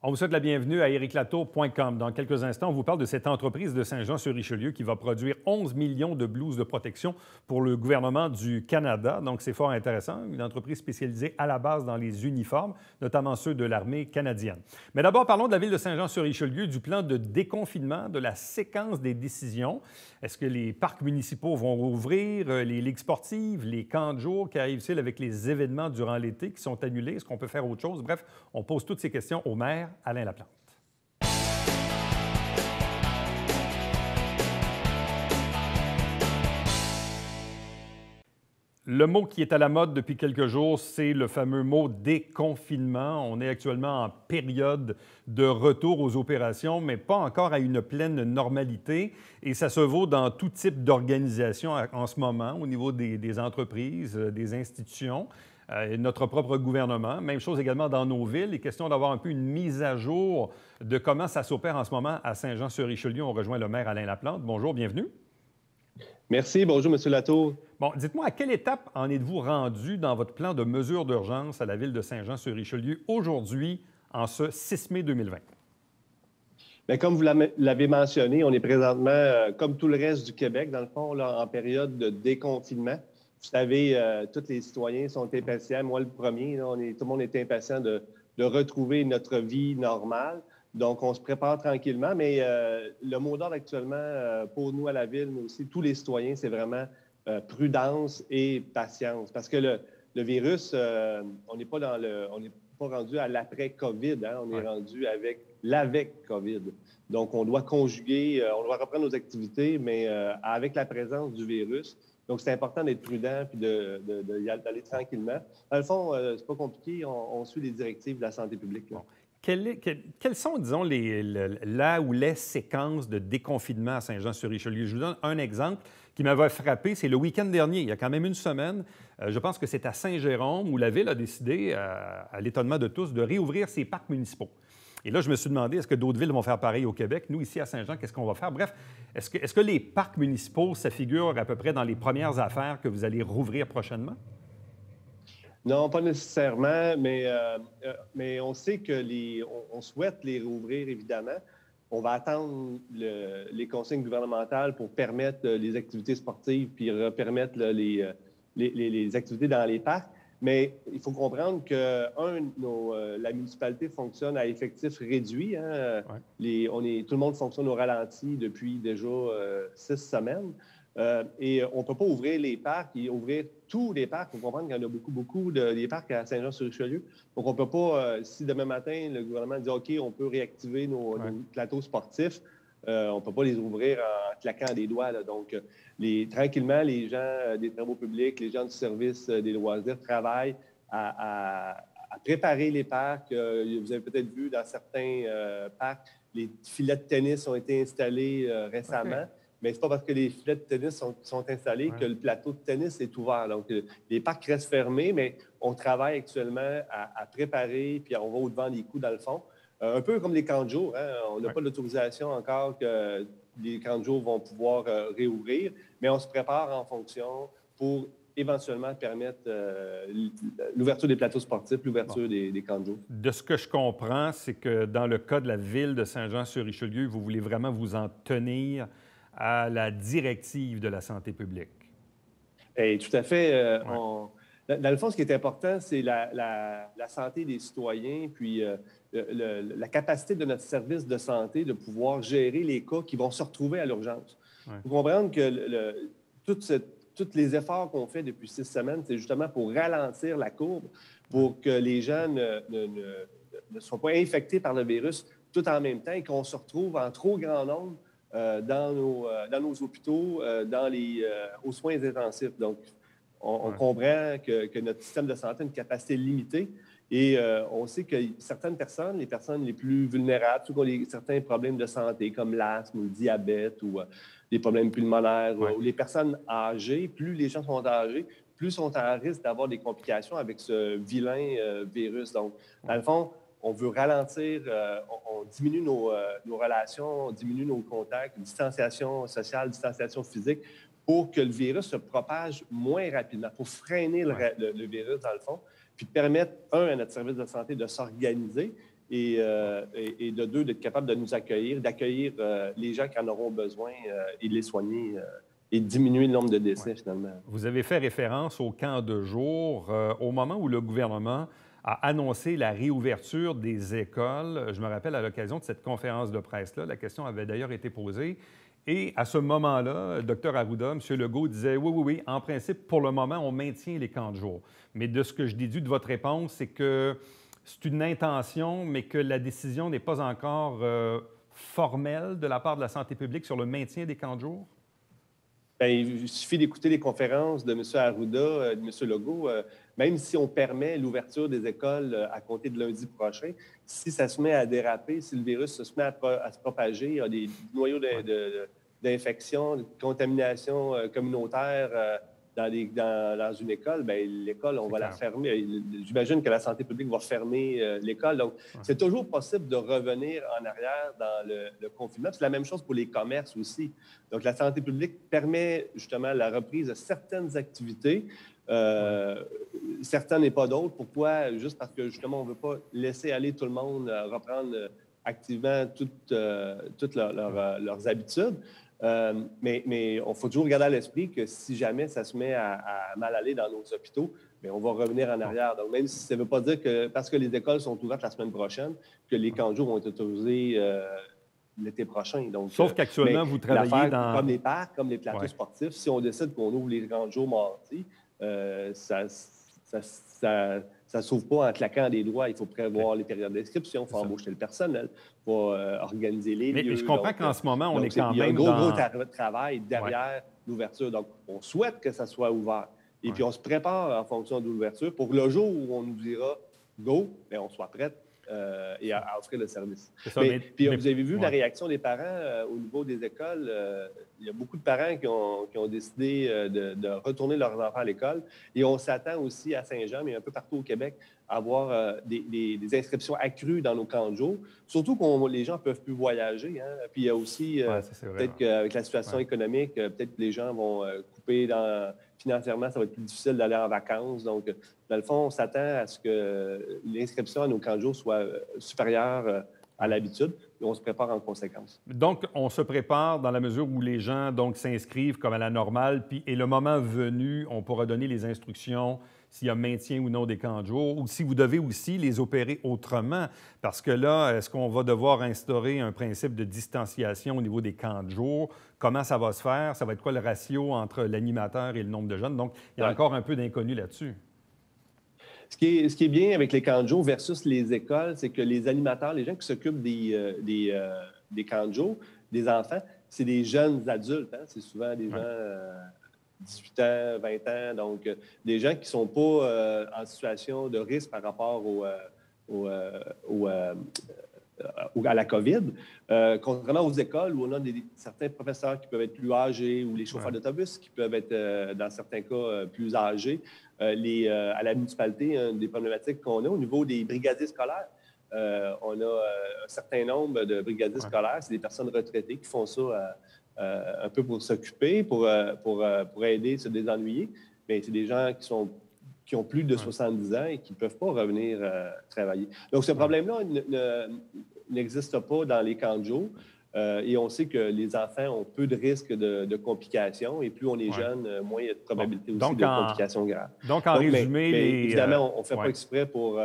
On vous souhaite la bienvenue à ericlatour.com. Dans quelques instants, on vous parle de cette entreprise de Saint-Jean-sur-Richelieu qui va produire 11 millions de blouses de protection pour le gouvernement du Canada. Donc, c'est fort intéressant. Une entreprise spécialisée à la base dans les uniformes, notamment ceux de l'armée canadienne. Mais d'abord, parlons de la ville de Saint-Jean-sur-Richelieu, du plan de déconfinement, de la séquence des décisions. Est-ce que les parcs municipaux vont rouvrir, les ligues sportives, les camps de jour? Qu'arrive-t-il avec les événements durant l'été qui sont annulés? Est-ce qu'on peut faire autre chose? Bref, on pose toutes ces questions au maire Alain Laplante. Le mot qui est à la mode depuis quelques jours, c'est le fameux mot déconfinement. On est actuellement en période de retour aux opérations, mais pas encore à une pleine normalité. Et ça se vaut dans tout type d'organisation en ce moment, au niveau des entreprises, des institutions. Notre propre gouvernement. Même chose également dans nos villes. Il est question d'avoir un peu une mise à jour de comment ça s'opère en ce moment à Saint-Jean-sur-Richelieu. On rejoint le maire Alain Laplante. Bonjour, bienvenue. Merci. Bonjour, M. Latour. Bon, dites-moi, à quelle étape en êtes-vous rendu dans votre plan de mesures d'urgence à la ville de Saint-Jean-sur-Richelieu aujourd'hui, en ce 6 mai 2020? Bien, comme vous l'avez mentionné, on est présentement, comme tout le reste du Québec, dans le fond, là, en période de déconfinement. Vous savez, tous les citoyens sont impatients. Moi, le premier, là, tout le monde est impatient de retrouver notre vie normale. Donc, on se prépare tranquillement. Mais le mot d'ordre actuellement, pour nous à la ville, mais aussi tous les citoyens, c'est vraiment prudence et patience. Parce que le virus, on n'est pas rendu à l'après-COVID, hein? On est rendu avec l'avec-COVID. Donc, on doit conjuguer, on doit reprendre nos activités, mais avec la présence du virus. Donc, c'est important d'être prudent puis d'aller tranquillement. Dans le fond, c'est pas compliqué. On suit les directives de la santé publique. Là. Bon. Quelles sont, disons, la ou les séquences de déconfinement à Saint-Jean-sur-Richelieu? Je vous donne un exemple qui m'avait frappé. C'est le week-end dernier, il y a quand même une semaine. Je pense que c'est à Saint-Jérôme où la ville a décidé, à l'étonnement de tous, de réouvrir ses parcs municipaux. Et là, je me suis demandé, est-ce que d'autres villes vont faire pareil au Québec? Nous, ici à Saint-Jean, qu'est-ce qu'on va faire? Bref, est-ce que les parcs municipaux, ça figure à peu près dans les premières affaires que vous allez rouvrir prochainement? Non, pas nécessairement, mais on sait que on souhaite les rouvrir, évidemment. On va attendre les consignes gouvernementales pour permettre les activités sportives puis permettre les activités dans les parcs. Mais il faut comprendre que, la municipalité fonctionne à effectif réduit. Hein? Ouais. Tout le monde fonctionne au ralenti depuis déjà 6 semaines. Et on ne peut pas ouvrir les parcs et ouvrir tous les parcs. Il faut comprendre qu'il y en a beaucoup des parcs à Saint-Jean-sur-Richelieu. Donc, on ne peut pas, si demain matin, le gouvernement dit « OK, on peut réactiver nos plateaux sportifs », on ne peut pas les ouvrir en claquant des doigts. Là. Donc, tranquillement, les gens des travaux publics, les gens du service des loisirs travaillent à préparer les parcs. Vous avez peut-être vu dans certains parcs, les filets de tennis ont été installés récemment. Okay. Mais ce n'est pas parce que les filets de tennis sont installés que le plateau de tennis est ouvert. Donc, les parcs restent fermés, mais on travaille actuellement à préparer, puis on va au-devant des coups dans le fond. Un peu comme les camps de jour. Hein? On n'a pas l'autorisation encore que les camps de jour vont pouvoir réouvrir, mais on se prépare en fonction pour éventuellement permettre l'ouverture des plateaux sportifs, l'ouverture des camps de jour. De ce que je comprends, c'est que dans le cas de la ville de Saint-Jean-sur-Richelieu, vous voulez vraiment vous en tenir à la directive de la santé publique. Et tout à fait. Dans le fond, ce qui est important, c'est la santé des citoyens, puis la capacité de notre service de santé de pouvoir gérer les cas qui vont se retrouver à l'urgence. Il faut comprendre que tous les efforts qu'on fait depuis 6 semaines, c'est justement pour ralentir la courbe, pour que les gens ne soient pas infectés par le virus tout en même temps et qu'on se retrouve en trop grand nombre dans nos hôpitaux, aux soins intensifs. Donc, on comprend que notre système de santé a une capacité limitée et on sait que certaines personnes, les personnes les plus vulnérables, ceux qui ont certains problèmes de santé comme l'asthme ou le diabète ou des problèmes pulmonaires ou les personnes âgées, plus les gens sont âgés, plus sont à risque d'avoir des complications avec ce vilain virus. Donc, dans le fond, on veut ralentir, on diminue nos relations, on diminue nos contacts, distanciation sociale, distanciation physique, pour que le virus se propage moins rapidement, pour freiner le virus, dans le fond, puis permettre, à notre service de santé de s'organiser et de deux, d'être capable de nous accueillir, d'accueillir les gens qui en auront besoin et de les soigner et de diminuer le nombre de décès, finalement. Vous avez fait référence au camp de jour. Au moment où le gouvernement a annoncé la réouverture des écoles, je me rappelle à l'occasion de cette conférence de presse-là, la question avait d'ailleurs été posée. Et à ce moment-là, Dr Arruda, M. Legault disait oui, en principe, pour le moment, on maintient les camps de jour. Mais de ce que je déduis de votre réponse, c'est que c'est une intention, mais que la décision n'est pas encore formelle de la part de la santé publique sur le maintien des camps de jour? Bien, il suffit d'écouter les conférences de M. Arruda, de M. Legault. Même si on permet l'ouverture des écoles à compter de lundi prochain, si ça se met à déraper, si le virus se met à se propager, il y a des noyaux d'infection, de contamination communautaire dans une école, bien, l'école, on va la fermer. J'imagine que la santé publique va fermer l'école. Donc, c'est toujours possible de revenir en arrière dans le confinement. C'est la même chose pour les commerces aussi. Donc, la santé publique permet justement la reprise de certaines activités, certaines et pas d'autres. Pourquoi? Juste parce que justement, on ne veut pas laisser aller tout le monde reprendre activement toutes leurs habitudes. Mais il faut toujours garder à l'esprit que si jamais ça se met à mal aller dans nos hôpitaux, bien, on va revenir en arrière. Donc, même si ça ne veut pas dire que parce que les écoles sont ouvertes la semaine prochaine, que les camps de jour vont être autorisés l'été prochain. Donc, sauf qu'actuellement, vous travaillez dans... Comme les parcs, comme les plateaux sportifs, si on décide qu'on ouvre les camps de jour mardi, ça ne s'ouvre pas en claquant des doigts. Il faut prévoir les périodes d'inscription, il faut embaucher le personnel, il faut organiser les lieux. Mais je comprends qu'en ce moment, on est quand même il y a un gros travail derrière l'ouverture. Donc, on souhaite que ça soit ouvert. Et puis, on se prépare en fonction de l'ouverture pour le jour où on nous dira « go », bien, on soit prêt et à offrir le service. Puis, vous avez vu la réaction des parents au niveau des écoles. Il y a beaucoup de parents qui ont décidé de retourner leurs enfants à l'école. Et on s'attend aussi à Saint-Jean, mais un peu partout au Québec, à avoir des inscriptions accrues dans nos camps de jour. Surtout que les gens ne peuvent plus voyager. Hein? Puis il y a aussi, peut-être qu'avec la situation économique, peut-être que les gens vont couper financièrement, ça va être plus difficile d'aller en vacances. Donc, dans le fond, on s'attend à ce que l'inscription à nos camps de jour soit supérieure à l'habitude et on se prépare en conséquence. Donc, on se prépare dans la mesure où les gens s'inscrivent comme à la normale, et le moment venu, on pourra donner les instructions s'il y a maintien ou non des camps de jour, ou si vous devez aussi les opérer autrement. Parce que là, est-ce qu'on va devoir instaurer un principe de distanciation au niveau des camps de jour? Comment ça va se faire? Ça va être quoi le ratio entre l'animateur et le nombre de jeunes? Donc, il y a encore un peu d'inconnu là-dessus. Ce qui est bien avec les camps de jour versus les écoles, c'est que les animateurs, les gens qui s'occupent des camps de jour, des enfants, c'est des jeunes adultes. Hein? C'est souvent des gens 18 ans, 20 ans, donc des gens qui ne sont pas en situation de risque par rapport à la COVID. Contrairement aux écoles où on a certains professeurs qui peuvent être plus âgés ou les chauffeurs d'autobus qui peuvent être, dans certains cas, plus âgés. À la municipalité, une des problématiques qu'on a au niveau des brigadiers scolaires, on a un certain nombre de brigadiers scolaires. C'est des personnes retraitées qui font ça un peu pour s'occuper, pour aider, se désennuyer. Mais c'est des gens qui ont plus de 70 ans et qui ne peuvent pas revenir travailler. Donc, ce problème-là n'existe pas dans les camps de jour. Et on sait que les enfants ont peu de risques de complications. Et plus on est jeune, moins il y a de probabilité aussi de complications graves. Donc, en résumé... évidemment, on ne fait pas exprès pour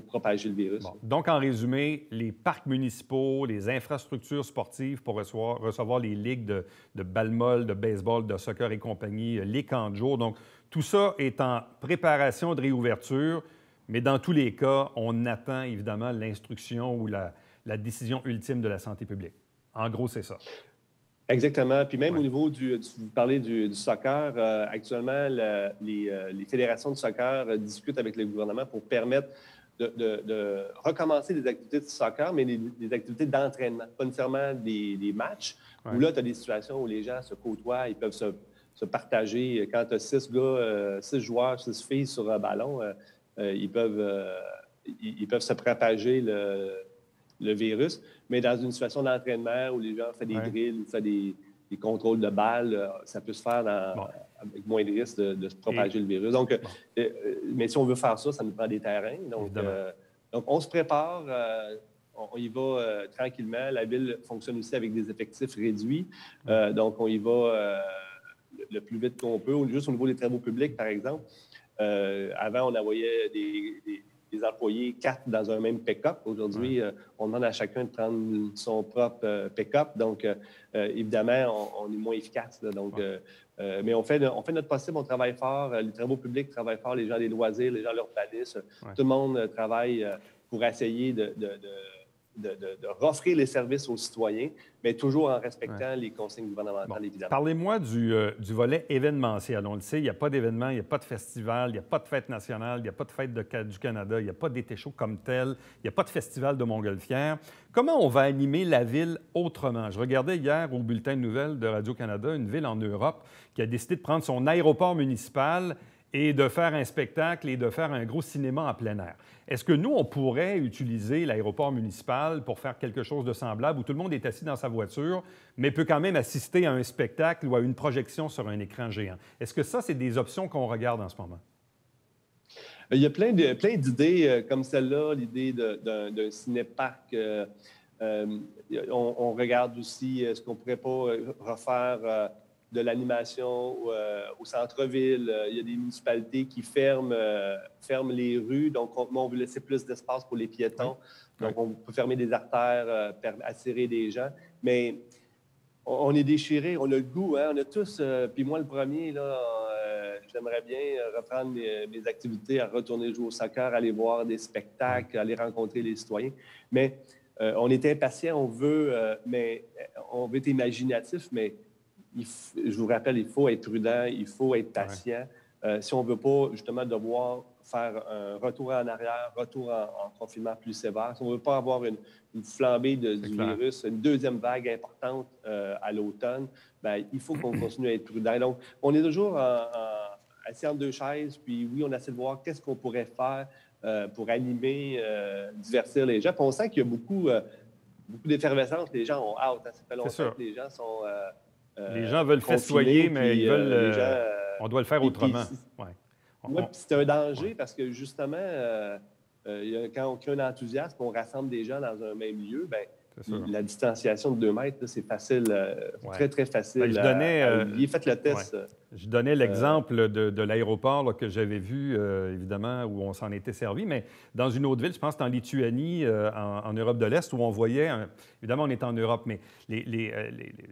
propager le virus. Donc, en résumé, les parcs municipaux, les infrastructures sportives pour recevoir les ligues de balle-molle, de baseball, de soccer et compagnie, les camps de jour. Donc, tout ça est en préparation de réouverture, mais dans tous les cas, on attend évidemment l'instruction ou la décision ultime de la santé publique. En gros, c'est ça. Exactement. Puis même au niveau vous parlez du soccer, actuellement, les fédérations de soccer discutent avec le gouvernement pour permettre de recommencer des activités de soccer, mais des activités d'entraînement, pas nécessairement des matchs, où là, tu as des situations où les gens se côtoient, ils peuvent se partager. Quand tu as 6 gars, 6 joueurs, 6 filles sur un ballon, ils peuvent se propager le virus. Mais dans une situation d'entraînement où les gens font des drills, font des contrôles de balles, ça peut se faire avec moins de risques de se propager le virus. Donc, mais si on veut faire ça, ça nous prend des terrains. Donc, Donc, on se prépare, on y va tranquillement. La ville fonctionne aussi avec des effectifs réduits. Donc, on y va le plus vite qu'on peut, juste au niveau des travaux publics, par exemple. Avant, on envoyait des employés 4 dans un même pick-up. Aujourd'hui, on demande à chacun de prendre son propre pick-up. Donc, évidemment, on est moins efficace. Là. Donc, mais on fait notre possible, on travaille fort. Les travaux publics travaillent fort, les gens des loisirs, les gens de l'urbanisme. Tout le monde travaille pour essayer de offrir les services aux citoyens, mais toujours en respectant les consignes gouvernementales, évidemment. Parlez-moi du volet événementiel. On le sait, il n'y a pas d'événement, il n'y a pas de festival, il n'y a pas de fête nationale, il n'y a pas de fête du Canada, il n'y a pas d'été chaud comme tel, il n'y a pas de festival de Montgolfière. Comment on va animer la ville autrement? Je regardais hier au bulletin de nouvelles de Radio-Canada, une ville en Europe qui a décidé de prendre son aéroport municipal et de faire un spectacle et de faire un gros cinéma en plein air. Est-ce que nous, on pourrait utiliser l'aéroport municipal pour faire quelque chose de semblable où tout le monde est assis dans sa voiture, mais peut quand même assister à un spectacle ou à une projection sur un écran géant? Est-ce que ça, c'est des options qu'on regarde en ce moment? Il y a plein d'idées comme celle-là, l'idée d'un ciné-parc. On regarde aussi, est-ce qu'on ne pourrait pas refaire de l'animation au centre-ville. Il y a des municipalités qui ferment les rues, donc on veut laisser plus d'espace pour les piétons. Donc, on peut fermer des artères, attirer des gens. Mais on est déchirés, on a le goût, hein? On a tous, puis moi le premier, là, j'aimerais bien reprendre mes activités, à retourner jouer au soccer, aller voir des spectacles, aller rencontrer les citoyens. Mais on est impatient, on veut être imaginatif, mais je vous rappelle, il faut être prudent, il faut être patient. Si on ne veut pas, justement, devoir faire un retour en arrière, retour en confinement plus sévère, si on ne veut pas avoir une flambée du virus, une deuxième vague importante à l'automne, bien, il faut qu'on continue à être prudent. Donc, on est toujours assis entre deux chaises, puis oui, on essaie de voir qu'est-ce qu'on pourrait faire pour animer, divertir les gens. Puis on sent qu'il y a beaucoup d'effervescence. Les gens ont hâte. Hein. Ça fait longtemps que les gens sont... les gens veulent festoyer, mais ils veulent. On doit le faire autrement. Oui, c'est un danger parce que justement, quand on crée un enthousiasme, on rassemble des gens dans un même lieu, bien, la distanciation de 2 mètres, c'est facile, très, très facile. Faites le test. Je donnais l'exemple de l'aéroport que j'avais vu, évidemment, où on s'en était servi, mais dans une autre ville, je pense que c'est en Lituanie, en Europe de l'Est, où on voyait, évidemment, on est en Europe, mais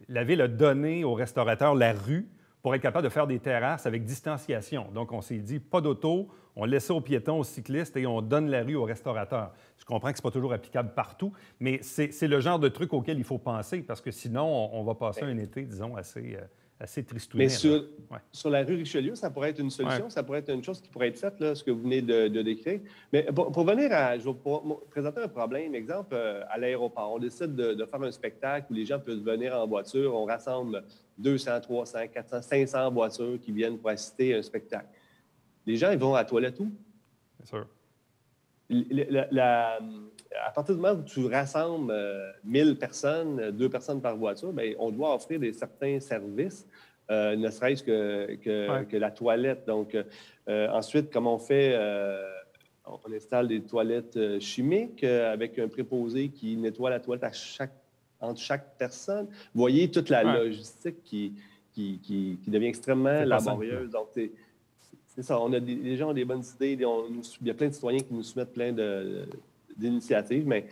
la ville a donné aux restaurateurs la rue pour être capable de faire des terrasses avec distanciation. Donc, on s'est dit, pas d'auto, on laisse ça aux piétons, aux cyclistes et on donne la rue aux restaurateurs. Je comprends que ce n'est pas toujours applicable partout, mais c'est le genre de truc auquel il faut penser parce que sinon, on va passer un été, disons, assez tristouné. Mais sur la rue Richelieu, ça pourrait être une solution, ça pourrait être une chose qui pourrait être faite, là, ce que vous venez de décrire. Mais pour venir je vais présenter un problème. Exemple, à l'aéroport, on décide de faire un spectacle où les gens peuvent venir en voiture, on rassemble 200, 300, 400, 500 voitures qui viennent pour assister à un spectacle. Les gens, ils vont à la toilette où? Bien sûr. À partir du moment où tu rassembles 1000 personnes, 2 personnes par voiture, bien, on doit offrir certains services, ne serait-ce que la toilette. Donc, ensuite, comme on fait, on installe des toilettes chimiques avec un préposé qui nettoie la toilette entre chaque personne. Vous voyez toute la logistique qui devient extrêmement laborieuse. Donc, c'est ça, les gens ont des bonnes idées, il y a plein de citoyens qui nous soumettent plein d'initiatives, mais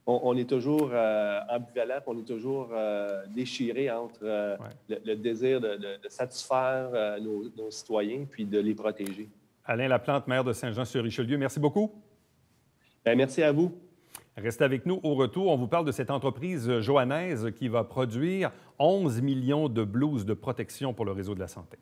on est toujours ambivalent, on est toujours déchiré entre le désir de satisfaire nos citoyens puis de les protéger. Alain Laplante, maire de Saint-Jean-sur-Richelieu, merci beaucoup. Bien, merci à vous. Restez avec nous au retour. On vous parle de cette entreprise johannaise qui va produire 11 millions de blouses de protection pour le réseau de la santé.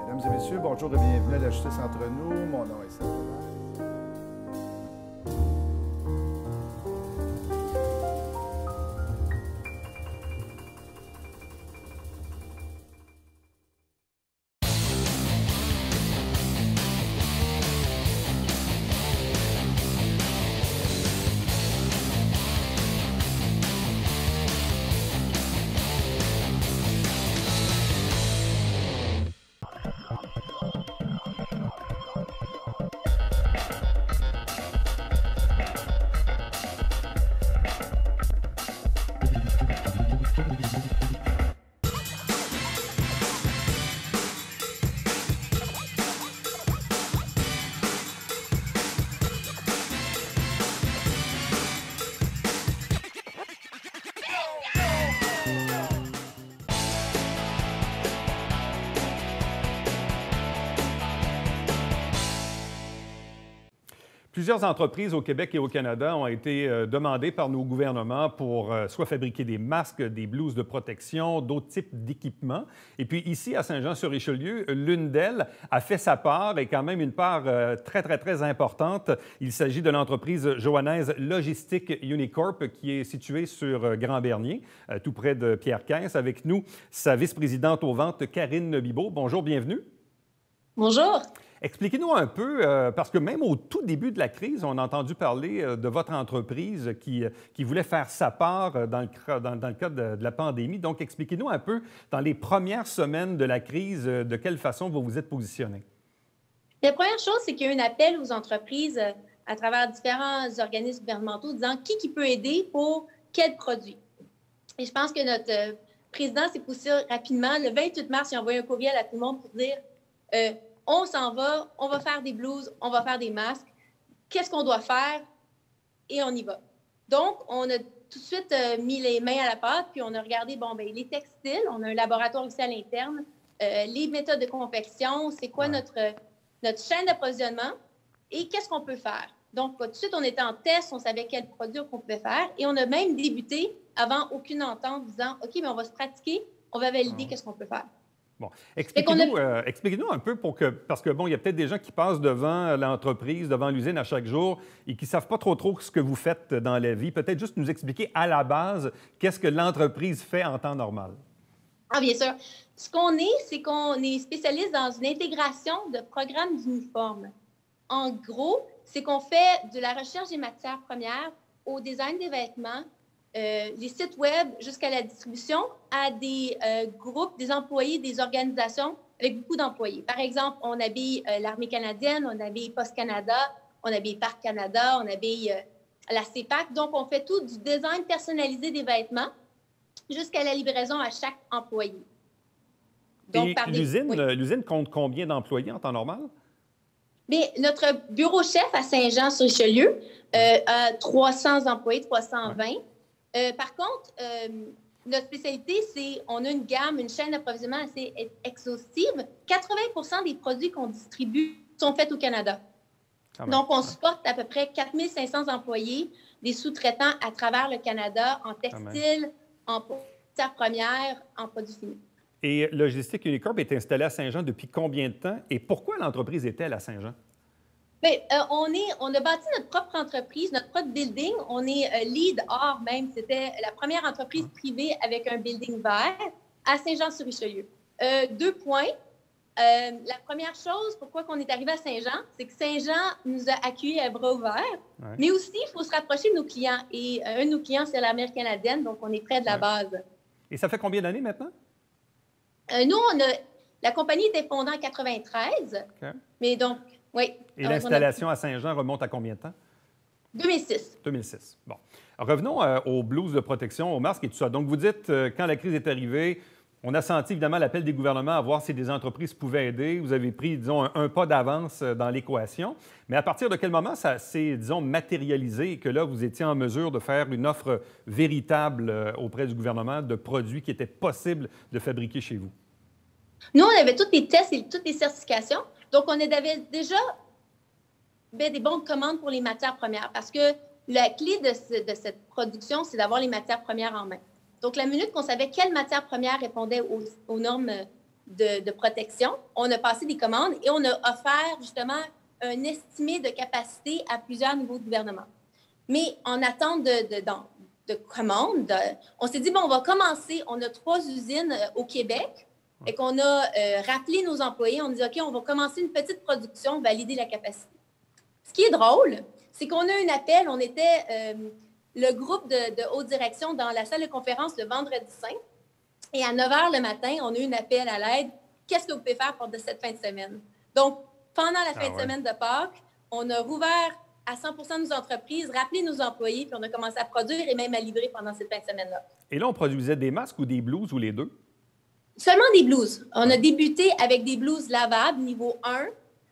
Mesdames et messieurs, bonjour et bienvenue à la Justice entre nous. Mon nom est Sylvain. Plusieurs entreprises au Québec et au Canada ont été demandées par nos gouvernements pour soit fabriquer des masques, des blouses de protection, d'autres types d'équipements. Et puis ici, à Saint-Jean-sur-Richelieu, l'une d'elles a fait sa part et quand même une part très importante. Il s'agit de l'entreprise johannaise Logistique Unicorp qui est située sur Grand-Bernier, tout près de Pierre-Quince. Avec nous, sa vice-présidente aux ventes, Karine Bibeau. Bonjour, bienvenue. Bonjour. Expliquez-nous un peu, parce que même au tout début de la crise, on a entendu parler de votre entreprise qui voulait faire sa part dans le cas de la pandémie. Donc, expliquez-nous un peu, dans les premières semaines de la crise, de quelle façon vous vous êtes positionné. La première chose, c'est qu'il y a eu un appel aux entreprises à travers différents organismes gouvernementaux disant qui peut aider pour quel produit. Et je pense que notre président s'est poussé rapidement. Le 28 mars, il a envoyé un courriel à tout le monde pour dire on s'en va, on va faire des blouses, on va faire des masques. Qu'est-ce qu'on doit faire? Et on y va. Donc, on a tout de suite mis les mains à la pâte, puis on a regardé, les textiles, on a un laboratoire aussi à l'interne, les méthodes de confection, c'est quoi notre chaîne d'approvisionnement et qu'est-ce qu'on peut faire. Donc, tout de suite, on était en test, on savait quel produit qu'on pouvait faire et on a même débuté avant aucune entente disant, OK, mais on va se pratiquer, on va valider qu'est-ce qu'on peut faire. Bon, expliquez-nous un peu parce que il y a peut-être des gens qui passent devant l'entreprise, devant l'usine à chaque jour et qui ne savent pas trop ce que vous faites dans la vie. Peut-être juste nous expliquer à la base qu'est-ce que l'entreprise fait en temps normal. Ah, bien sûr. Ce qu'on est, c'est qu'on est spécialiste dans une intégration de programmes d'uniformes. En gros, c'est qu'on fait de la recherche des matières premières au design des vêtements, les sites web jusqu'à la distribution à des groupes, des employés, des organisations avec beaucoup d'employés. Par exemple, on habille l'Armée canadienne, on habille Post Canada, on habille Parc Canada, on habille la CEPAC. Donc, on fait tout du design personnalisé des vêtements jusqu'à la livraison à chaque employé. Donc, et l'usine compte combien d'employés en temps normal? Bien, notre bureau chef à Saint-Jean-sur-Richelieu a 300 employés, 320. Par contre, notre spécialité, c'est on a une gamme, une chaîne d'approvisionnement assez exhaustive. 80 des produits qu'on distribue sont faits au Canada. Donc, on supporte à peu près 4 500 employés, des sous-traitants à travers le Canada en textile, en matières premières, en produits finis. Et Logistique Unicorp est installée à Saint-Jean depuis combien de temps et pourquoi l'entreprise est-elle à Saint-Jean? Bien, on a bâti notre propre entreprise, notre propre building. On est lead or même. C'était la première entreprise privée avec un building vert à Saint-Jean-sur-Richelieu. 2 points. La première chose, pourquoi on est arrivé à Saint-Jean, c'est que Saint-Jean nous a accueillis à bras ouverts. Ouais. Mais aussi, il faut se rapprocher de nos clients. Et un de nos clients, c'est l'Armée canadienne, donc on est près de la base. Et ça fait combien d'années maintenant? Nous, la compagnie était fondée en 1993. Okay. Mais donc, oui. Et l'installation à Saint-Jean remonte à combien de temps? 2006. 2006. Bon. Alors, revenons aux blouses de protection, aux masques et tout ça. Donc, vous dites, quand la crise est arrivée, on a senti évidemment l'appel des gouvernements à voir si des entreprises pouvaient aider. Vous avez pris, disons, un pas d'avance dans l'équation. Mais à partir de quel moment ça s'est, disons, matérialisé et que là, vous étiez en mesure de faire une offre véritable auprès du gouvernement de produits qui étaient possibles de fabriquer chez vous? Nous, on avait tous les tests et toutes les certifications. Donc, on avait déjà des bonnes commandes pour les matières premières parce que la clé de cette production, c'est d'avoir les matières premières en main. Donc, la minute qu'on savait quelle matière première répondait aux normes de protection, on a passé des commandes et on a offert justement un estimé de capacité à plusieurs niveaux de gouvernement. Mais en attente de commandes, on s'est dit, on va commencer. On a 3 usines au Québec et qu'on a rappelé nos employés. On dit, OK, on va commencer une petite production, valider la capacité. Ce qui est drôle, c'est qu'on a eu un appel. On était le groupe de haute direction dans la salle de conférence le vendredi saint. Et à 9 h le matin, on a eu un appel à l'aide. Qu'est-ce que vous pouvez faire pour cette fin de semaine? Donc, pendant la fin de semaine de Pâques, on a rouvert à 100 de nos entreprises, rappelé nos employés, puis on a commencé à produire et même à livrer pendant cette fin de semaine-là. Et là, on produisait des masques ou des blouses ou les deux? Seulement des blouses. On a débuté avec des blouses lavables, niveau 1.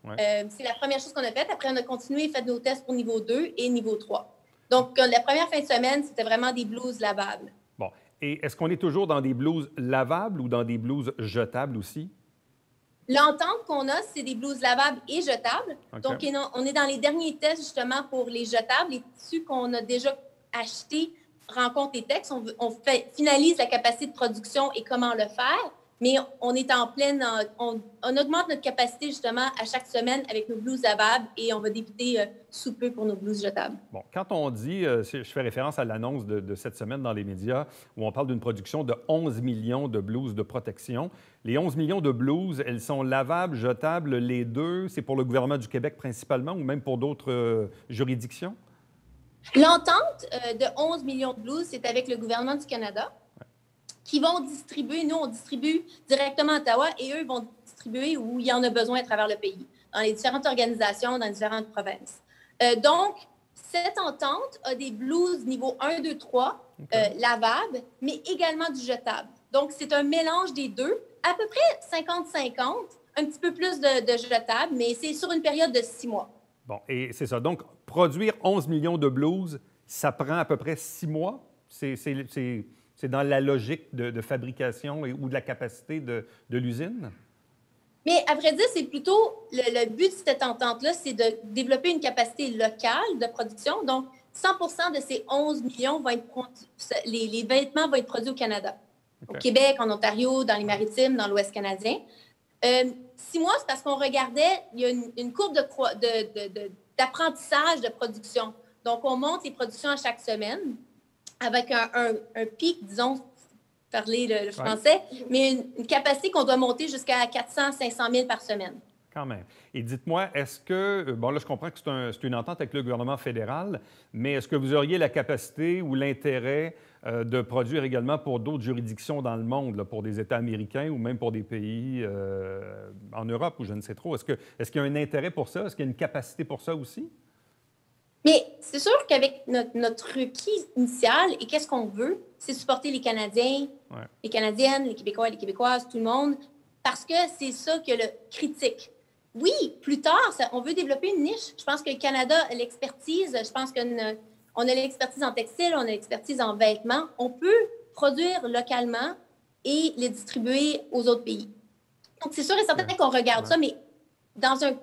Ouais. C'est la première chose qu'on a faite. Après, on a continué et fait nos tests pour niveau 2 et niveau 3. Donc, la première fin de semaine, c'était vraiment des blouses lavables. Bon. Et est-ce qu'on est toujours dans des blouses lavables ou dans des blouses jetables aussi? L'entente qu'on a, c'est des blouses lavables et jetables. Okay. Donc, on est dans les derniers tests, justement, pour les jetables. Les tissus qu'on a déjà achetés rencontrent les textes. On finalise la capacité de production et comment le faire. Mais on est en pleine... On augmente notre capacité, justement, à chaque semaine avec nos blouses lavables et on va débuter sous peu pour nos blouses jetables. Bon, quand on dit, je fais référence à l'annonce de cette semaine dans les médias, où on parle d'une production de 11 millions de blouses de protection. Les 11 millions de blouses, elles sont lavables, jetables, les deux? C'est pour le gouvernement du Québec principalement ou même pour d'autres juridictions? L'entente de 11 millions de blouses, c'est avec le gouvernement du Canada. Qui vont distribuer, nous, on distribue directement à Ottawa et eux vont distribuer où il y en a besoin à travers le pays, dans les différentes organisations, dans les différentes provinces. Donc, cette entente a des blouses niveau 1, 2, 3, lavables, mais également du jetable. Donc, c'est un mélange des deux, à peu près 50-50, un petit peu plus de jetables, mais c'est sur une période de 6 mois. Bon, et c'est ça. Donc, produire 11 millions de blouses, ça prend à peu près 6 mois? C'est dans la logique de fabrication ou de la capacité de l'usine? Mais à vrai dire, c'est plutôt le but de cette entente-là, c'est de développer une capacité locale de production. Donc, 100 de ces 11 millions vont être les vêtements vont être produits au Canada. Okay. Au Québec, en Ontario, dans les Maritimes, dans l'Ouest canadien. 6 mois, c'est parce qu'on regardait, il y a une courbe d'apprentissage de production. Donc, on monte les productions à chaque semaine, avec un pic, disons, parler le français, mais une capacité qu'on doit monter jusqu'à 400-500 000 par semaine. Quand même. Et dites-moi, est-ce que, bon là, je comprends que c'est une entente avec le gouvernement fédéral, mais est-ce que vous auriez la capacité ou l'intérêt de produire également pour d'autres juridictions dans le monde, là, pour des États américains ou même pour des pays en Europe ou je ne sais trop? Est-ce qu'il y a un intérêt pour ça? Est-ce qu'il y a une capacité pour ça aussi? Mais c'est sûr qu'avec notre requis initial, et qu'est-ce qu'on veut, c'est supporter les Canadiens, les Canadiennes, les Québécois, les Québécoises, tout le monde, parce que c'est ça que le critique. Oui, plus tard, on veut développer une niche. Je pense que le Canada a l'expertise. Je pense qu'on a l'expertise en textile, on a l'expertise en vêtements. On peut produire localement et les distribuer aux autres pays. Donc, c'est sûr et certain qu'on regarde ça, mais dans un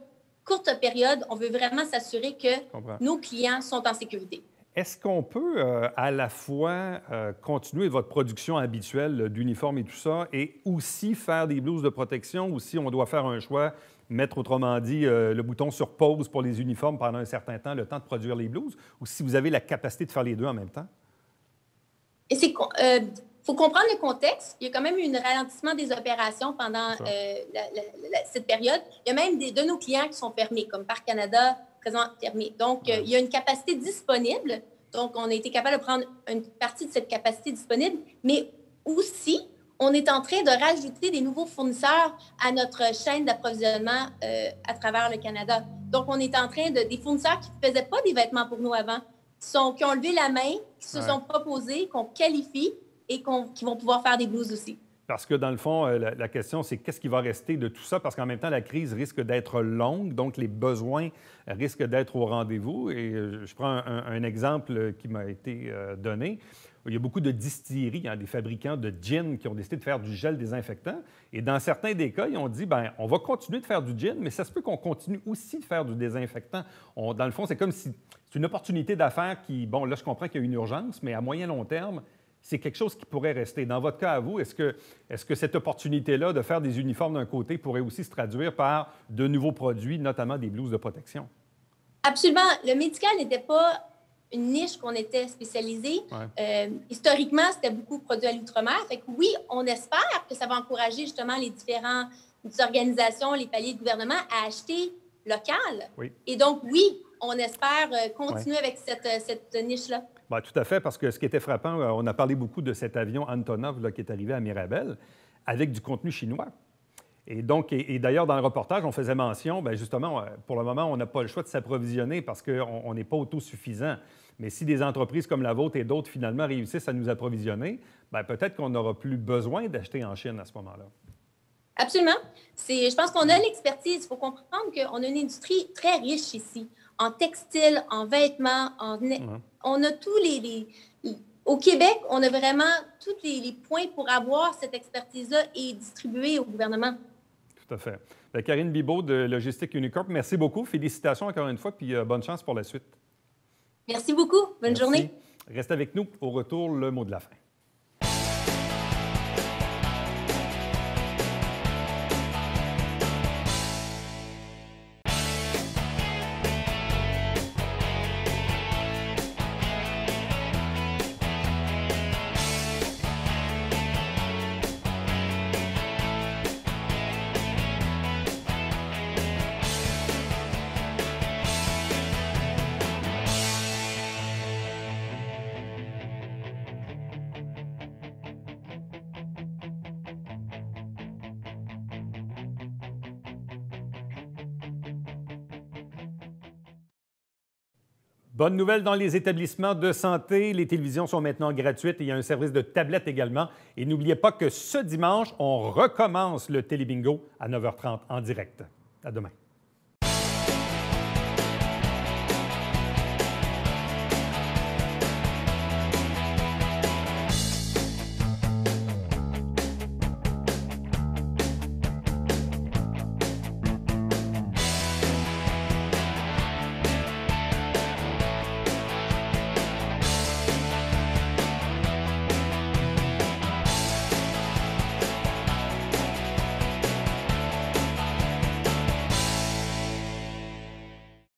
courte période, on veut vraiment s'assurer que nos clients sont en sécurité. Est-ce qu'on peut à la fois continuer votre production habituelle d'uniformes et tout ça et aussi faire des blouses de protection ou si on doit faire un choix, mettre autrement dit le bouton sur pause pour les uniformes pendant un certain temps, le temps de produire les blouses, ou si vous avez la capacité de faire les deux en même temps? Et c'est... Il faut comprendre le contexte. Il y a quand même eu un ralentissement des opérations pendant cette période. Il y a même de nos clients qui sont fermés, comme Parc Canada, présent fermé. Donc, il y a une capacité disponible. Donc, on a été capable de prendre une partie de cette capacité disponible, mais aussi, on est en train de rajouter des nouveaux fournisseurs à notre chaîne d'approvisionnement à travers le Canada. Donc, on est en train des fournisseurs qui ne faisaient pas des vêtements pour nous avant, qui ont levé la main, qui se sont proposés, qu'on qualifie, et qui vont pouvoir faire des blouses aussi. Parce que, dans le fond, la question, c'est qu'est-ce qui va rester de tout ça? Parce qu'en même temps, la crise risque d'être longue, donc les besoins risquent d'être au rendez-vous. Et je prends un exemple qui m'a été donné. Il y a beaucoup de distilleries, des fabricants de gin qui ont décidé de faire du gel désinfectant. Et dans certains des cas, ils ont dit, bien, on va continuer de faire du gin, mais ça se peut qu'on continue aussi de faire du désinfectant. Dans le fond, c'est comme si c'est une opportunité d'affaires qui, bon, là, je comprends qu'il y a une urgence, mais à moyen long terme, c'est quelque chose qui pourrait rester. Dans votre cas à vous, est-ce que cette opportunité-là de faire des uniformes d'un côté pourrait aussi se traduire par de nouveaux produits, notamment des blouses de protection? Absolument. Le médical n'était pas une niche qu'on était spécialisé. Historiquement, c'était beaucoup produit à l'outre-mer. Fait que oui, on espère que ça va encourager justement les différentes organisations, les paliers de gouvernement à acheter local. Oui. Et donc, oui, on espère continuer avec cette niche-là. Bien, tout à fait, parce que ce qui était frappant, on a parlé beaucoup de cet avion Antonov là, qui est arrivé à Mirabel avec du contenu chinois. Et donc, et d'ailleurs, dans le reportage, on faisait mention, bien justement, pour le moment, on n'a pas le choix de s'approvisionner parce qu'on n'est pas autosuffisant. Mais si des entreprises comme la vôtre et d'autres, finalement, réussissent à nous approvisionner, bien peut-être qu'on n'aura plus besoin d'acheter en Chine à ce moment-là. Absolument. Je pense qu'on a l'expertise. Il faut comprendre qu'on a une industrie très riche ici, en textile, en vêtements, on a tous au Québec, on a vraiment tous les points pour avoir cette expertise-là et distribuer au gouvernement. Tout à fait. Bien, Karine Bibeau de Logistique Unicorp, merci beaucoup. Félicitations encore une fois, puis bonne chance pour la suite. Merci beaucoup. Bonne journée. Reste avec nous. Au retour, le mot de la fin. Bonne nouvelle dans les établissements de santé. Les télévisions sont maintenant gratuites et il y a un service de tablette également. Et n'oubliez pas que ce dimanche, on recommence le Télébingo à 9h30 en direct. À demain.